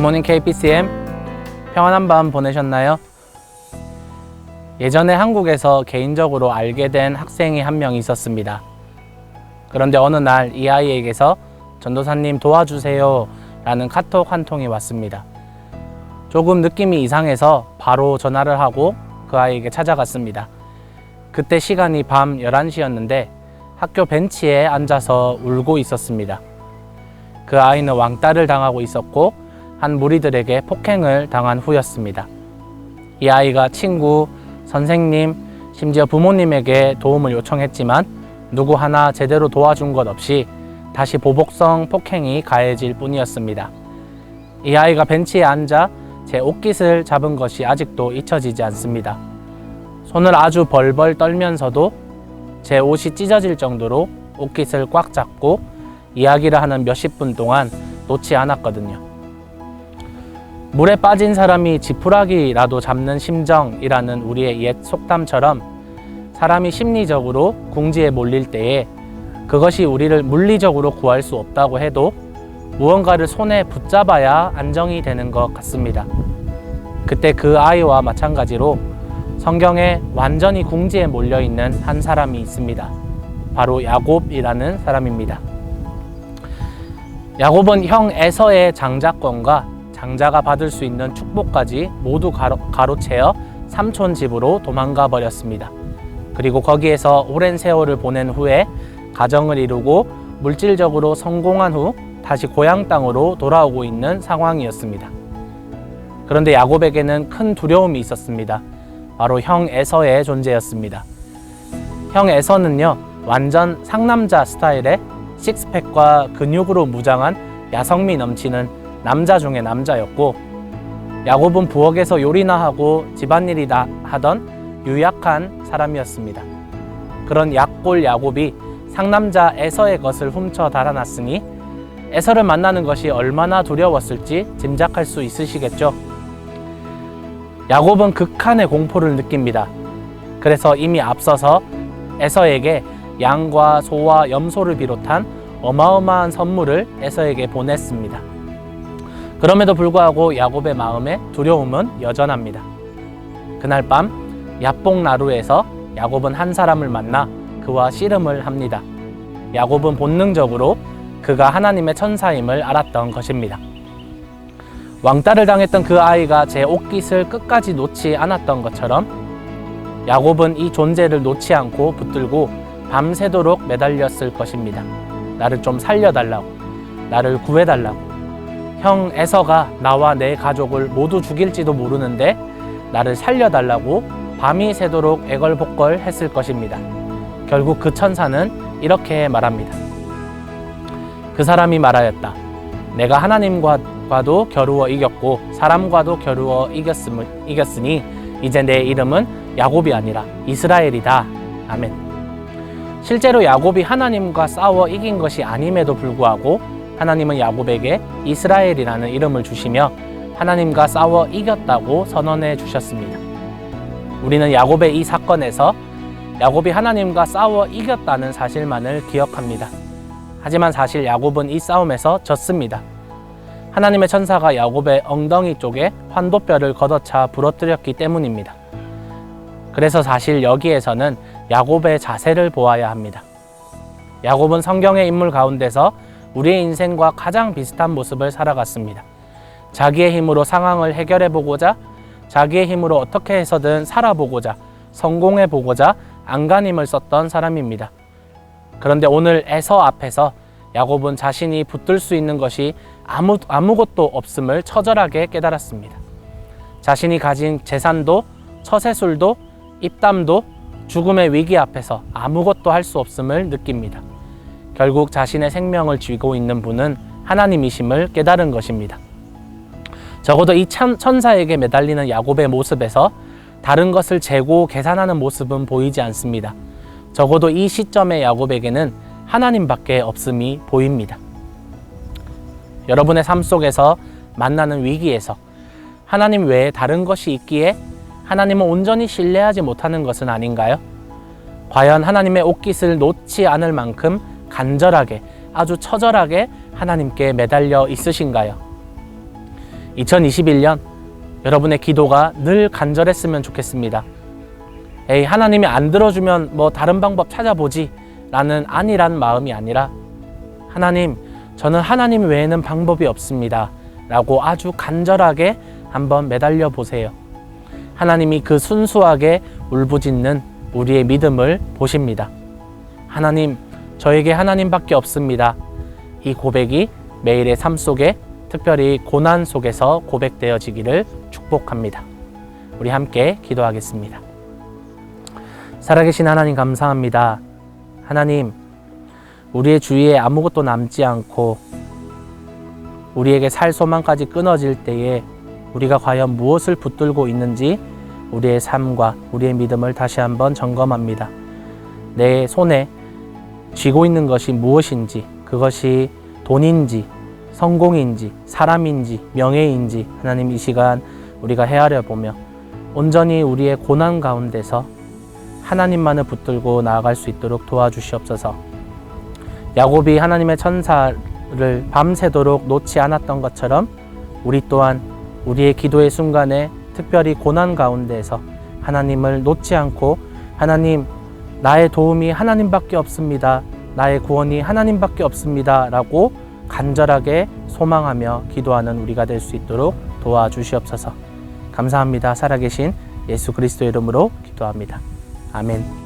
굿모닝 KPCM, 평안한 밤 보내셨나요? 예전에 한국에서 개인적으로 알게 된 학생이 한 명 있었습니다. 그런데 어느 날 이 아이에게서 전도사님 도와주세요 라는 카톡 한 통이 왔습니다. 조금 느낌이 이상해서 바로 전화를 하고 그 아이에게 찾아갔습니다. 그때 시간이 밤 11시였는데 학교 벤치에 앉아서 울고 있었습니다. 그 아이는 왕따를 당하고 있었고 한 무리들에게 폭행을 당한 후였습니다. 이 아이가 친구, 선생님, 심지어 부모님에게 도움을 요청했지만 누구 하나 제대로 도와준 것 없이 다시 보복성 폭행이 가해질 뿐이었습니다. 이 아이가 벤치에 앉아 제 옷깃을 잡은 것이 아직도 잊혀지지 않습니다. 손을 아주 벌벌 떨면서도 제 옷이 찢어질 정도로 옷깃을 꽉 잡고 이야기를 하는 몇십 분 동안 놓지 않았거든요. 물에 빠진 사람이 지푸라기라도 잡는 심정이라는 우리의 옛 속담처럼 사람이 심리적으로 궁지에 몰릴 때에 그것이 우리를 물리적으로 구할 수 없다고 해도 무언가를 손에 붙잡아야 안정이 되는 것 같습니다. 그때 그 아이와 마찬가지로 성경에 완전히 궁지에 몰려있는 한 사람이 있습니다. 바로 야곱이라는 사람입니다. 야곱은 형 에서의 장자권과 장자가 받을 수 있는 축복까지 모두 가로채어 삼촌 집으로 도망가 버렸습니다. 그리고 거기에서 오랜 세월을 보낸 후에 가정을 이루고 물질적으로 성공한 후 다시 고향 땅으로 돌아오고 있는 상황이었습니다. 그런데 야곱에게는 큰 두려움이 있었습니다. 바로 형 에서의 존재였습니다. 형 에서는요, 완전 상남자 스타일의 식스팩과 근육으로 무장한 야성미 넘치는 남자 중의 남자였고, 야곱은 부엌에서 요리나 하고 집안일이 다 하던 유약한 사람이었습니다. 그런 약골 야곱이 상남자 에서의 것을 훔쳐 달아났으니 에서를 만나는 것이 얼마나 두려웠을지 짐작할 수 있으시겠죠? 야곱은 극한의 공포를 느낍니다. 그래서 이미 앞서서 에서에게 양과 소와 염소를 비롯한 어마어마한 선물을 에서에게 보냈습니다. 그럼에도 불구하고 야곱의 마음에 두려움은 여전합니다. 그날 밤 야복나루에서 야곱은 한 사람을 만나 그와 씨름을 합니다. 야곱은 본능적으로 그가 하나님의 천사임을 알았던 것입니다. 왕따를 당했던 그 아이가 제 옷깃을 끝까지 놓지 않았던 것처럼 야곱은 이 존재를 놓지 않고 붙들고 밤새도록 매달렸을 것입니다. 나를 좀 살려달라고, 나를 구해달라고. 형 에서가 나와 내 가족을 모두 죽일지도 모르는데 나를 살려달라고 밤이 새도록 애걸복걸 했을 것입니다. 결국 그 천사는 이렇게 말합니다. 그 사람이 말하였다. 내가 하나님과도 겨루어 이겼고 사람과도 겨루어 이겼으니 이제 내 이름은 야곱이 아니라 이스라엘이다. 아멘. 실제로 야곱이 하나님과 싸워 이긴 것이 아님에도 불구하고 하나님은 야곱에게 이스라엘이라는 이름을 주시며 하나님과 싸워 이겼다고 선언해 주셨습니다. 우리는 야곱의 이 사건에서 야곱이 하나님과 싸워 이겼다는 사실만을 기억합니다. 하지만 사실 야곱은 이 싸움에서 졌습니다. 하나님의 천사가 야곱의 엉덩이 쪽에 환도뼈를 걷어차 부러뜨렸기 때문입니다. 그래서 사실 여기에서는 야곱의 자세를 보아야 합니다. 야곱은 성경의 인물 가운데서 우리의 인생과 가장 비슷한 모습을 살아갔습니다. 자기의 힘으로 상황을 해결해보고자, 자기의 힘으로 어떻게 해서든 살아보고자, 성공해보고자 안간힘을 썼던 사람입니다. 그런데 오늘 에서 앞에서 야곱은 자신이 붙들 수 있는 것이 아무것도 없음을 처절하게 깨달았습니다. 자신이 가진 재산도, 처세술도, 입담도 죽음의 위기 앞에서 아무것도 할 수 없음을 느낍니다. 결국 자신의 생명을 쥐고 있는 분은 하나님이심을 깨달은 것입니다. 적어도 이 천사에게 매달리는 야곱의 모습에서 다른 것을 재고 계산하는 모습은 보이지 않습니다. 적어도 이 시점의 야곱에게는 하나님밖에 없음이 보입니다. 여러분의 삶 속에서 만나는 위기에서 하나님 외에 다른 것이 있기에 하나님을 온전히 신뢰하지 못하는 것은 아닌가요? 과연 하나님의 옷깃을 놓지 않을 만큼 간절하게, 아주 처절하게 하나님께 매달려 있으신가요? 2021년 여러분의 기도가 늘 간절했으면 좋겠습니다. 에이, 하나님이 안 들어주면 뭐 다른 방법 찾아보지 라는 안일한 마음이 아니라 하나님, 저는 하나님 외에는 방법이 없습니다 라고 아주 간절하게 한번 매달려 보세요. 하나님이 그 순수하게 울부짖는 우리의 믿음을 보십니다. 하나님, 저에게 하나님밖에 없습니다. 이 고백이 매일의 삶 속에, 특별히 고난 속에서 고백되어지기를 축복합니다. 우리 함께 기도하겠습니다. 살아계신 하나님, 감사합니다. 하나님, 우리의 주위에 아무것도 남지 않고 우리에게 살 소망까지 끊어질 때에 우리가 과연 무엇을 붙들고 있는지 우리의 삶과 우리의 믿음을 다시 한번 점검합니다. 내 손에 쥐고 있는 것이 무엇인지, 그것이 돈인지 성공인지 사람인지 명예인지 하나님, 이 시간 우리가 헤아려 보며 온전히 우리의 고난 가운데서 하나님만을 붙들고 나아갈 수 있도록 도와주시옵소서. 야곱이 하나님의 천사를 밤새도록 놓지 않았던 것처럼 우리 또한 우리의 기도의 순간에, 특별히 고난 가운데에서 하나님을 놓지 않고 하나님, 나의 도움이 하나님밖에 없습니다, 나의 구원이 하나님밖에 없습니다 라고 간절하게 소망하며 기도하는 우리가 될 수 있도록 도와주시옵소서. 감사합니다. 살아계신 예수 그리스도의 이름으로 기도합니다. 아멘.